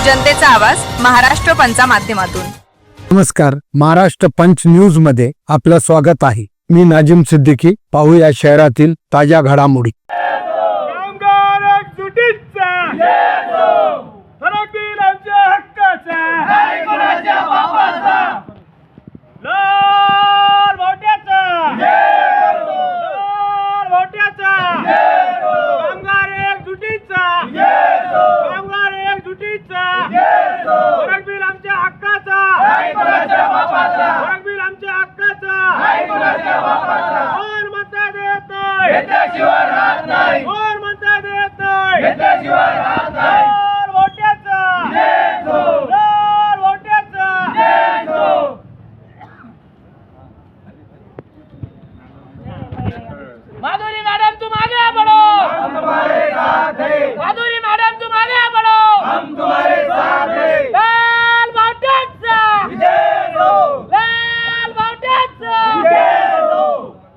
जनतेचा आवाज महाराष्ट्र पंचा माध्यमातून। नमस्कार, महाराष्ट्र पंच न्यूज मध्ये आपलं स्वागत आहे। मी नाजिम सिद्दीकी। पाहूया शहरातील ताज्या घडामोडी। माधुरी मैडम तुम आगे बढ़ो, हम तुम्हारे साथ हैं। माधुरी मैडम तुम आगे बढ़ो, हम तुम्हारे साथ हैं। लाल बॉटम विजय हो, लाल बॉटम विजय हो।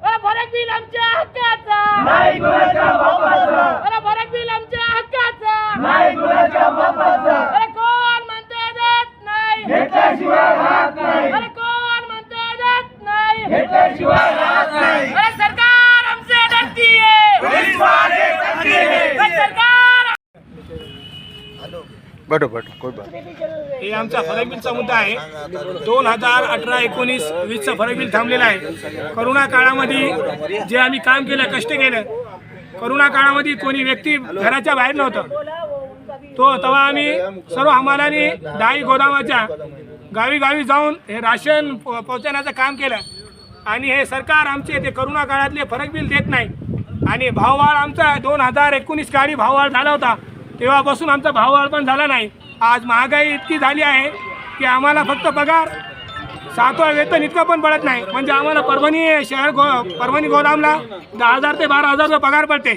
अरे फरक बिल आमच्या हक्काचा, नाही गुणाच्या बापाचा। अरे फरक बिल आमच्या हक्काचा, नाही गुणाच्या बापाचा। अरे कोण म्हणते देत नाही, घेतल्याशिवाय राहत नाही। अरे कोण म्हणते देत नाही, घेतल्याशिवाय राहत नाही। अरे सरकार हे आमचा फरक बिलचा मुद्दा आहे। 2018-19-20चा फरक बिल थांबलेला आहे। करोना काळामध्ये जे आम्ही काम केलं, कष्ट केलं, करोना काळामध्ये कोणी व्यक्ती घराच्या बाहेर नव्हतं, तेव्हा आम्ही सर्व हमालांनी डाळी गोदामाच्या गावी गावी जाऊन हे राशन पोहोचवण्याचं काम केलं। आणि हे सरकार आमचे ते करोना काळातले फरक बिल देत नाही। आणि भाववाढ आमचा 2019 काळी भाववाढ झाला होता, तेव्हापासून आमचा भाववाढ पण झाला नाही। आज महागाई इतकी झाली आहे की आम्हाला फक्त पगार 7वें वेतन इतकं पण पडत नाही। म्हणजे आम्हाला परभणी गोदामला 10,000 ते 12,000 रुपये पगार पडते।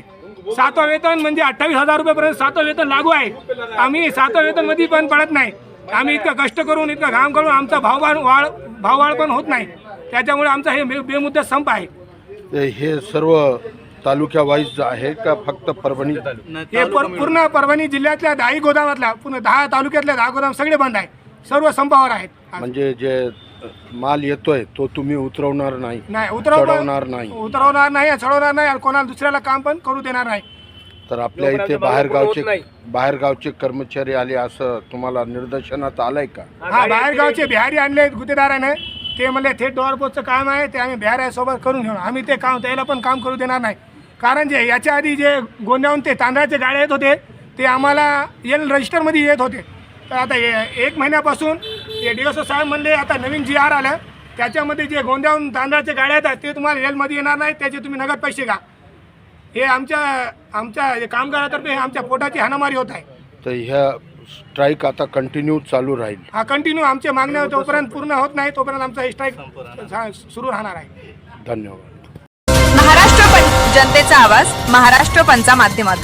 7वें वेतन म्हणजे 28,000 रुपयेपर्यंत 7वें वेतन लागू आहे। आम्ही 7वें वेतनमध्ये पण पडत नाही। आम्ही इतकं कष्ट करून, इतकं घाम करून आमचा भाववाढ पण होत नाही। त्याच्यामुळे आमचा हे बेमुद्दत संप आहे। हे सर्व तालुक्या वाईज आहे का फक्त परभणी? हे पूर्ण परभणी जिल्ह्यातल्या 10 गोदामातल्या पूर्ण 10 तालुक्यातल्या 10 गोदाम सगळे बंद आहे, सर्व संपावर आहेत। म्हणजे जे माल येतोय तो तुम्ही उतरवणार नाही? उतरवणार नाही, चढवणार नाही आणि कोणाला दुसऱ्याला काम पण करू देणार नाही। तर आपल्या इथे बाहेरगावचे कर्मचारी आले असं तुम्हाला निदर्शनात आलंय का? हा, बाहेरगावचे बिहारी आणले गुत्तेदाराने, ते म्हणले थेट डोअरपोचचं काम आहे, ते आम्ही बिहाऱ्यासोबत करून घेऊ। आम्ही ते काम त्याला पण काम करू देणार नाही। कारण जे याच्या आधी जे गोंद्याहून ते तांदळाचे गाड्या येत होते ते आम्हाला रजिस्टरमध्ये येत होते। तर आता 1 महिन्यापासून हे DSO साहेब म्हणले आता नवीन GR आलं, त्याच्यामध्ये जे गोंद्याहून तांदळाचे गाड्या येतात ते तुम्हाला मध्ये येणार नाही, त्याचे तुम्ही नगद पैसे घ्या। हे आमच्या कामगारातर्फे आमच्या पोटाची हाणामारी होत आहे। तर ह्या स्ट्राईक आता कंटिन्यू चालू राहील? हा, कंटिन्यू आमच्या मागण्या जोपर्यंत पूर्ण होत नाही तोपर्यंत आमचा हे स्ट्राईक सुरू राहणार आहे। धन्यवाद। महाराष्ट्र पंच, जनतेचा आवाज महाराष्ट्र पंचा माध्यमातून।